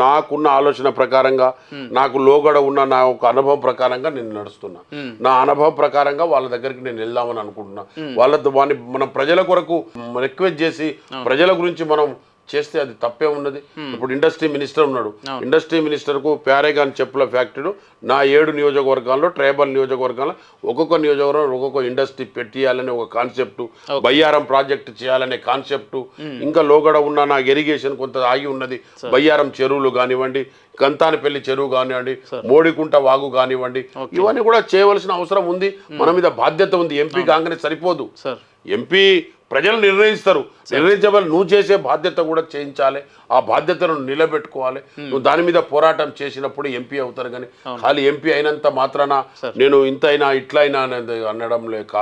నాకున్న ఆలోచన ప్రకారంగా నాకు లోగడ ఉన్న నా ఒక అనుభవం ప్రకారంగా నేను నడుస్తున్నా. నా అనుభవం ప్రకారంగా వాళ్ళ దగ్గరికి నేను వెళ్దామని అనుకుంటున్నా. వాళ్ళతో మనం ప్రజల కొరకు రిక్వెస్ట్ చేసి ప్రజల గురించి మనం చేస్తే అది తప్పే ఉన్నది. ఇప్పుడు ఇండస్ట్రీ మినిస్టర్ ఉన్నాడు. ఇండస్ట్రీ మినిస్టర్కు ప్యారేగాన్ చెప్పుల ఫ్యాక్టరీలు నా 7 నియోజకవర్గాల్లో ట్రైబల్ నియోజకవర్గాల్లో ఒక్కొక్క నియోజకవర్గం ఒక్కొక్క ఇండస్ట్రీ పెట్టియాలనే ఒక కాన్సెప్ట్, బయ్యారం ప్రాజెక్ట్ చేయాలనే కాన్సెప్ట్, ఇంకా లోగడ ఉన్న నా ఇరిగేషన్ కొంత ఆగి ఉన్నది. బయ్యారం చెరువులు కానివ్వండి, గంతానపల్లి చెరువు కానివ్వండి, మోడికుంట వాగు కానివ్వండి, ఇవన్నీ కూడా చేయవలసిన అవసరం ఉంది. మన మీద బాధ్యత ఉంది. ఎంపీ కాగానే సరిపోదు. ఎంపీ ప్రజలు నిర్ణయిస్తారు. నిర్ణయించబడి నువ్వు చేసే బాధ్యత కూడా చేయించాలి. ఆ బాధ్యతను నిలబెట్టుకోవాలి. నువ్వు దాని మీద పోరాటం చేసినప్పుడు ఎంపీ అవుతారు. కానీ ఖాళీ ఎంపీ అయినంత మాత్రాన నేను ఇంతైనా ఇట్లయినా అనేది అనడం లేక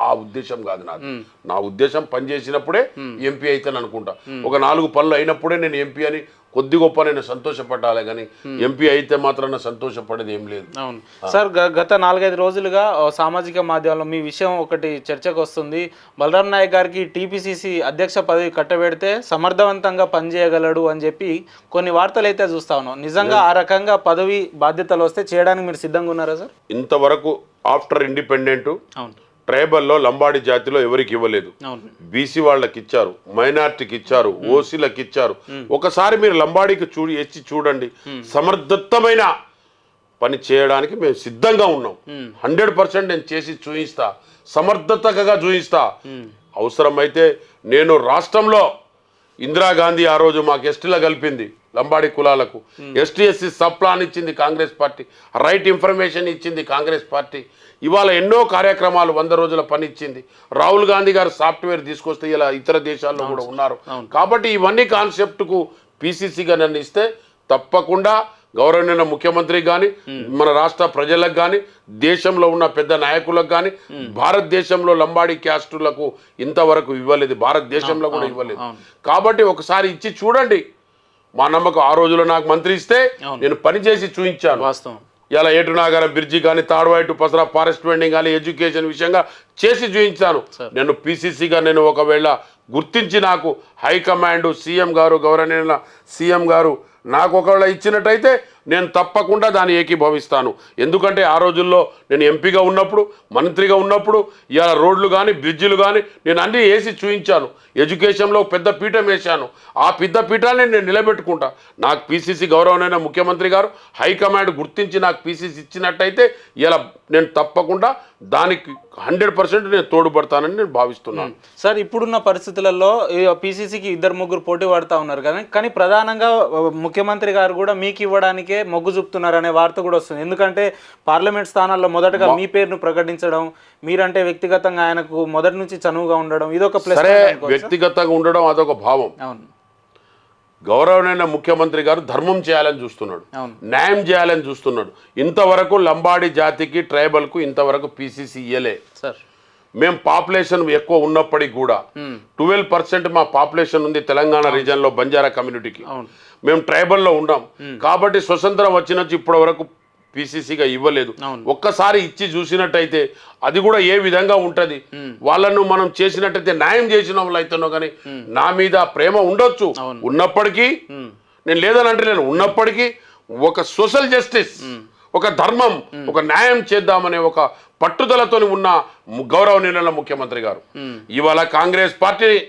ఆ ఉద్దేశం కాదు నాది. నా ఉద్దేశం పనిచేసినప్పుడే ఎంపీ అయితేని అనుకుంటా. ఒక 4 పనులు అయినప్పుడే నేను ఎంపీ అని కొద్ది గొప్ప నేను సంతోషపడాలి. కానీ ఎంపీ అయితే మాత్రం సంతోషపడేది ఏం లేదు. అవును సార్, గత 4-5 రోజులుగా సామాజిక మాధ్యమంలో మీ విషయం ఒకటి చర్చకు వస్తుంది. బలరాం నాయక్ గారికి టీపీసీసీ అధ్యక్ష పదవి కట్టబెడితే సమర్థవంతంగా పనిచేయగలడు అని చెప్పి కొన్ని వార్తలు అయితే చూస్తా ఉన్నాం. నిజంగా ఆ రకంగా పదవి బాధ్యతలు వస్తే చేయడానికి మీరు సిద్ధంగా ఉన్నారా సార్? ఇంతవరకు ఆఫ్టర్ ఇండిపెండెంట్ ట్రైబల్లో లంబాడి జాతిలో ఎవరికి ఇవ్వలేదు. బీసీ వాళ్ళకి ఇచ్చారు, మైనార్టీకి ఇచ్చారు, ఓసీలకు ఇచ్చారు. ఒకసారి మీరు లంబాడీకి ఎచ్చి చూడండి. సమర్థతమైన పని చేయడానికి మేము సిద్ధంగా ఉన్నాం. 100% నేను చేసి చూయిస్తా, సమర్థతగా చూయిస్తా. అవసరమైతే నేను రాష్ట్రంలో ఇందిరాగాంధీ ఆ రోజు మాకు ఎస్టీలో కలిపింది, లంబాడి కులాలకు ఎస్టీ ఎస్సీ సబ్ ప్లాన్ ఇచ్చింది కాంగ్రెస్ పార్టీ, రైట్ ఇన్ఫర్మేషన్ ఇచ్చింది కాంగ్రెస్ పార్టీ. ఇవాళ ఎన్నో కార్యక్రమాలు 100 రోజుల పని ఇచ్చింది. రాహుల్ గాంధీ గారు సాఫ్ట్వేర్ తీసుకొస్తే ఇలా ఇతర దేశాల్లో కూడా ఉన్నారు. కాబట్టి ఇవన్నీ కాన్సెప్ట్కు పీసీసీగా నన్ను ఇస్తే తప్పకుండా గౌరవనీయ ముఖ్యమంత్రికి కానీ, మన రాష్ట్ర ప్రజలకు కానీ, దేశంలో ఉన్న పెద్ద నాయకులకు కానీ, భారతదేశంలో లంబాడీ క్యాస్టులకు ఇంతవరకు ఇవ్వలేదు, భారతదేశంలో కూడా ఇవ్వలేదు. కాబట్టి ఒకసారి ఇచ్చి చూడండి. మా నమ్మకం ఆ రోజులో నాకు మంత్రి ఇస్తే నేను పనిచేసి చూపించాను. వాస్తవం. ఇలా ఏటునాగారం బ్రిడ్జి కానీ, తాడువైటు పసరా ఫారెస్ట్ వెండింగ్ కానీ, ఎడ్యుకేషన్ విషయంగా చేసి చూపించాను. నేను పీసీసీగా నేను ఒకవేళ గుర్తించి నాకు హైకమాండ్ సీఎం గారు, గౌరవనీయ సీఎం గారు నాకు ఒకవేళ ఇచ్చినట్టయితే నేను తప్పకుండా దాన్ని ఏకీభవిస్తాను. ఎందుకంటే ఆ రోజుల్లో నేను ఎంపీగా ఉన్నప్పుడు, మంత్రిగా ఉన్నప్పుడు ఇలా రోడ్లు కానీ, బ్రిడ్జిలు కానీ నేను అన్నీ వేసి చూపించాను. ఎడ్యుకేషన్లో పెద్ద పీఠం వేశాను. ఆ పెద్ద పీఠాన్ని నేను నిలబెట్టుకుంటా. నాకు పీసీసీ గౌరవనీయ ముఖ్యమంత్రి గారు హైకమాండ్ గుర్తించి నాకు పీసీసీ ఇచ్చినట్టయితే ఇలా నేను తప్పకుండా దానికి 100% నేను తోడ్పడతానని నేను భావిస్తున్నాను. సార్, ఇప్పుడున్న పరిస్థితులలో పీసీసీకి 2-3 పోటీ పడుతూ ఉన్నారు కానీ ప్రధానంగా ముఖ్యమంత్రి గారు కూడా మీకు ఇవ్వడానికే మొగ్గు చూపుతున్నారు అనే వార్త కూడా వస్తుంది. ఎందుకంటే పార్లమెంట్ స్థానాల్లో మొదటగా మీ పేరును ప్రకటించడం, మీరంటే వ్యక్తిగతంగా ఆయనకు మొదటి నుంచి చనువుగా ఉండడం, ఇదొక ప్లస్. సరే, వ్యక్తిగతంగా ఉండడం అదొక భావం. అవును, గౌరవనీయ ముఖ్యమంత్రి గారు ధర్మం చేయాలని చూస్తున్నాడు, న్యాయం చేయాలని చూస్తున్నాడు. ఇంతవరకు లంబాడి జాతికి, ట్రైబల్కు ఇంతవరకు పీసీసీ ఇయ్యలే సార్. మేము పాపులేషన్ ఎక్కువ ఉన్నప్పటికీ కూడా 12% మా పాపులేషన్ ఉంది తెలంగాణ రీజన్లో బంజారా కమ్యూనిటీకి. మేము ట్రైబల్లో ఉన్నాం. కాబట్టి స్వతంత్రం వచ్చినట్టు ఇప్పటి వరకు పీసీసీగా ఇవ్వలేదు. ఒక్కసారి ఇచ్చి చూసినట్టయితే అది కూడా ఏ విధంగా ఉంటుంది, వాళ్ళను మనం చేసినట్టయితే న్యాయం చేసిన వాళ్ళు అయితేనో. కానీ నా మీద ప్రేమ ఉండొచ్చు, ఉన్నప్పటికీ నేను లేదని అంటే నేను ఉన్నప్పటికీ ఒక సోషల్ జస్టిస్, ఒక ధర్మం, ఒక న్యాయం చేద్దామనే ఒక పట్టుదలతో ఉన్న గౌరవనీయుల ముఖ్యమంత్రి గారు ఇవాళ కాంగ్రెస్ పార్టీని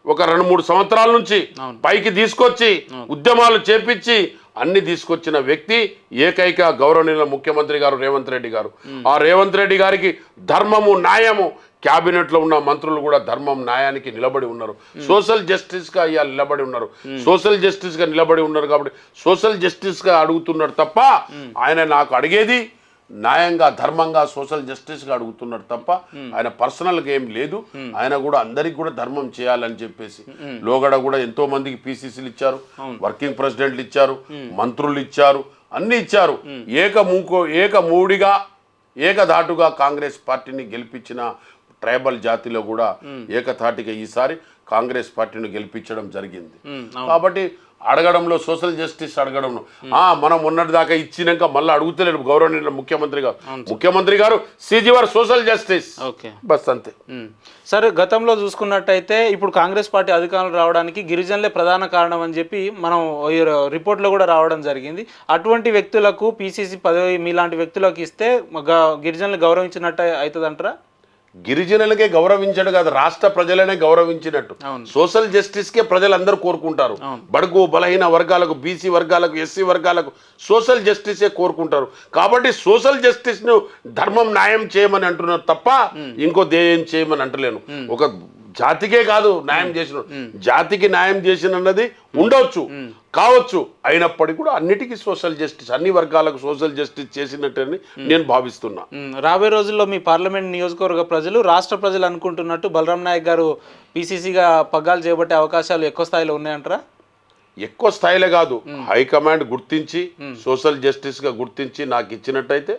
ఒక 2-3 సంవత్సరాల నుంచి పైకి తీసుకొచ్చి ఉద్యమాలు చేపించి అన్ని తీసుకొచ్చిన వ్యక్తి ఏకైక గౌరవనీయుల ముఖ్యమంత్రి గారు రేవంత్ రెడ్డి గారు. ఆ రేవంత్ రెడ్డి గారికి ధర్మము, న్యాయము, క్యాబినెట్లో ఉన్న మంత్రులు కూడా ధర్మం, న్యాయానికి నిలబడి ఉన్నారు. సోషల్ జస్టిస్గా ఇవాళ నిలబడి ఉన్నారు. సోషల్ జస్టిస్గా నిలబడి ఉన్నారు. కాబట్టి సోషల్ జస్టిస్గా అడుగుతున్నాడు తప్ప ఆయన నాకు అడిగేది న్యాయంగా, ధర్మంగా, సోషల్ జస్టిస్గా అడుగుతున్నాడు తప్ప ఆయన పర్సనల్గా ఏం లేదు. ఆయన కూడా అందరికి కూడా ధర్మం చేయాలని చెప్పేసి లోగడ కూడా ఎంతో మందికి పీసీసీలు ఇచ్చారు, వర్కింగ్ ప్రెసిడెంట్లు ఇచ్చారు, మంత్రులు ఇచ్చారు, అన్ని ఇచ్చారు. ఏకమూడిగా ఏకధాటుగా కాంగ్రెస్ పార్టీని గెలిపించిన ట్రైబల్ జాతిలో కూడా ఏకధాటిగా ఈసారి కాంగ్రెస్ పార్టీని గెలిపించడం జరిగింది. కాబట్టి అడగడంలో సోషల్ జస్టిస్ అడగడంలో మనం మొన్నటి దాకా ఇచ్చినాక మళ్ళీ అడుగుతలేడు గౌరవనీయులు ముఖ్యమంత్రి గారు seize your social justice. Okay, bus అంతే. సరే, గతంలో చూసుకున్నట్టయితే ఇప్పుడు కాంగ్రెస్ పార్టీ అధికారంలో రావడానికి గిరిజనులే ప్రధాన కారణం అని చెప్పి మనం ఈ రిపోర్ట్లో కూడా రావడం జరిగింది. అటువంటి వ్యక్తులకు పిసిసి పదవి మీలాంటి వ్యక్తులకు ఇస్తే గిరిజనులు గౌరవించినట్టు అవుతుంది అంటారా? గిరిజనులకే గౌరవించడు కాదు, రాష్ట్ర ప్రజలనే గౌరవించినట్టు. సోషల్ జస్టిస్ కే ప్రజలందరూ కోరుకుంటారు. బడుగు బలహీన వర్గాలకు, బీసీ వర్గాలకు, ఎస్సీ వర్గాలకు సోషల్ జస్టిసే కోరుకుంటారు. కాబట్టి సోషల్ జస్టిస్ ను ధర్మం న్యాయం చేయమని అంటున్నారు తప్ప ఇంకో దేయం చేయమని అంటలేను. ఒక జాతికే కాదు న్యాయం చేసిన, జాతికి న్యాయం చేసినది ఉండవచ్చు కావచ్చు, అయినప్పటికీ కూడా అన్నిటికీ సోషల్ జస్టిస్, అన్ని వర్గాలకు సోషల్ జస్టిస్ చేసినట్టని నేను భావిస్తున్నా. రాబోయే రోజుల్లో మీ పార్లమెంట్ నియోజకవర్గ ప్రజలు, రాష్ట్ర ప్రజలు అనుకుంటున్నట్టు బలరాం నాయక్ గారు పిసిసిగా పగ్గాలు చేపట్టే అవకాశాలు ఎక్కువ స్థాయిలో ఉన్నాయంటారా? ఎక్కువ స్థాయిలో కాదు, హైకమాండ్ గుర్తించి సోషల్ జస్టిస్ గా గుర్తించి నాకు ఇచ్చినట్టయితే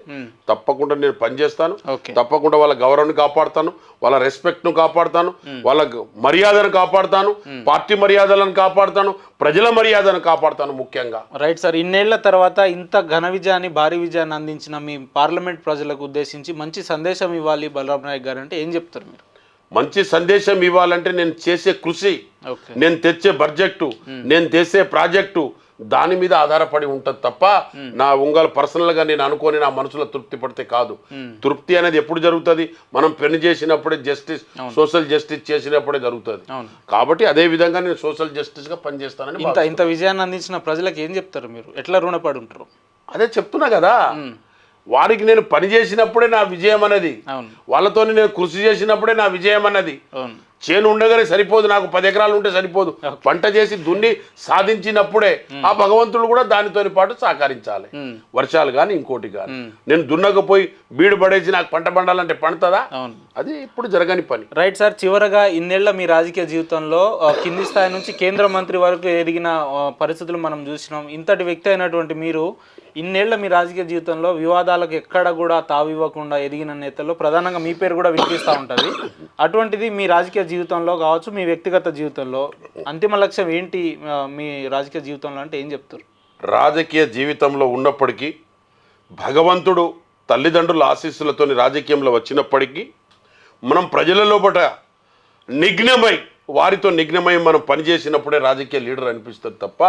తప్పకుండా నేను పనిచేస్తాను. తప్పకుండా వాళ్ళ గౌరవాన్ని కాపాడుతాను, వాళ్ళ రెస్పెక్ట్ ను కాపాడుతాను, వాళ్ళ మర్యాదను కాపాడుతాను, పార్టీ మర్యాదలను కాపాడుతాను, ప్రజల మర్యాదను కాపాడుతాను ముఖ్యంగా. రైట్ సార్, ఇన్నేళ్ల తర్వాత ఇంత ఘన విజయాన్ని, భారీ విజయాన్ని అందించిన మీ పార్లమెంట్ ప్రజలకు ఉద్దేశించి మంచి సందేశం ఇవ్వాలి బలరాం నాయక్ గారు అంటే ఏం చెప్తారు మీరు? మంచి సందేశం ఇవ్వాలంటే నేను చేసే కృషి, నేను తెచ్చే బడ్జెక్టు, నేను తెచ్చే ప్రాజెక్టు దాని మీద ఆధారపడి ఉంటుంది తప్ప నా ఉంగల్ పర్సనల్గా నేను అనుకోని నా మనసులో తృప్తి పడితే కాదు. తృప్తి అనేది ఎప్పుడు జరుగుతుంది? మనం పని చేసినప్పుడే, జస్టిస్ సోషల్ జస్టిస్ చేసినప్పుడే జరుగుతుంది. కాబట్టి అదే విధంగా నేను సోషల్ జస్టిస్ గా పనిచేస్తానని. ఇంత విజయాన్ని అందించిన ప్రజలకు ఏం చెప్తారు మీరు? ఎట్లా రుణపడి ఉంటారు? అదే చెప్తున్నా కదా, వారికి నేను పని చేసినప్పుడే నా విజయం అన్నది, వాళ్ళతో నేను కృషి చేసినప్పుడే నా విజయం అన్నది. చేను ఉండగానే సరిపోదు, నాకు 10 ఎకరాలు ఉంటే సరిపోదు, పంట చేసి దున్ని సాధించినప్పుడే ఆ భగవంతుడు కూడా దానితో పాటు సహకరించాలి. వర్షాలు కానీ ఇంకోటి కానీ, నేను దున్నకపోయి బీడు పడేసి నాకు పంట పండాలంటే పండుతుందా? అది ఇప్పుడు జరగని పని. రైట్ సార్, చివరగా ఇన్నేళ్ల మీ రాజకీయ జీవితంలో కింది స్థాయి నుంచి కేంద్ర మంత్రి వరకు ఎదిగిన పరిస్థితులు మనం చూసినాం. ఇంతటి వ్యక్తి అయినటువంటి మీరు ఇన్నేళ్ల మీ రాజకీయ జీవితంలో వివాదాలకు ఎక్కడ కూడా తావివ్వకుండా ఎదిగిన నేతల్లో ప్రధానంగా మీ పేరు కూడా వినిపిస్తూ ఉంటుంది. అటువంటిది మీ రాజకీయ జీవితంలో కావచ్చు, మీ వ్యక్తిగత జీవితంలో అంతిమ లక్ష్యం ఏంటి మీ రాజకీయ జీవితంలో అంటే ఏం చెప్తారు? రాజకీయ జీవితంలో ఉన్నప్పటికీ భగవంతుడు తల్లిదండ్రుల ఆశీస్సులతోని రాజకీయంలో వచ్చినప్పటికీ మనం ప్రజల లోపట వారితో నిఘ్నమై మనం పనిచేసినప్పుడే రాజకీయ లీడర్ అనిపిస్తుంది తప్ప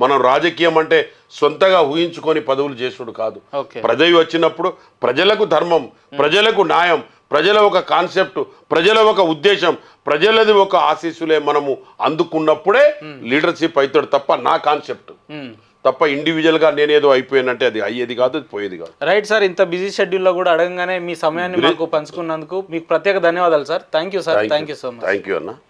మనం రాజకీయం అంటే సొంతగా ఊహించుకొని పదవులు చేసుడు కాదు. పదవి వచ్చినప్పుడు ప్రజలకు ధర్మం, ప్రజలకు న్యాయం, ప్రజల ఒక కాన్సెప్ట్, ప్రజల ఒక ఉద్దేశం, ప్రజలది ఒక ఆశీస్సులే మనము అందుకున్నప్పుడే లీడర్షిప్ అవుతాడు తప్ప నా కాన్సెప్ట్ తప్ప ఇండివిజువల్గా నేనేదో అయిపోయానంటే అది అయ్యేది కాదు, అది పోయేది కాదు. రైట్ సార్, ఇంత బిజీ షెడ్యూల్లో కూడా అడగంగానే మీ సమయాన్ని మాకు పంచుకున్నందుకు మీకు ప్రత్యేక ధన్యవాదాలు sir. Thank you sir, thank you so much. Thank you అన్న.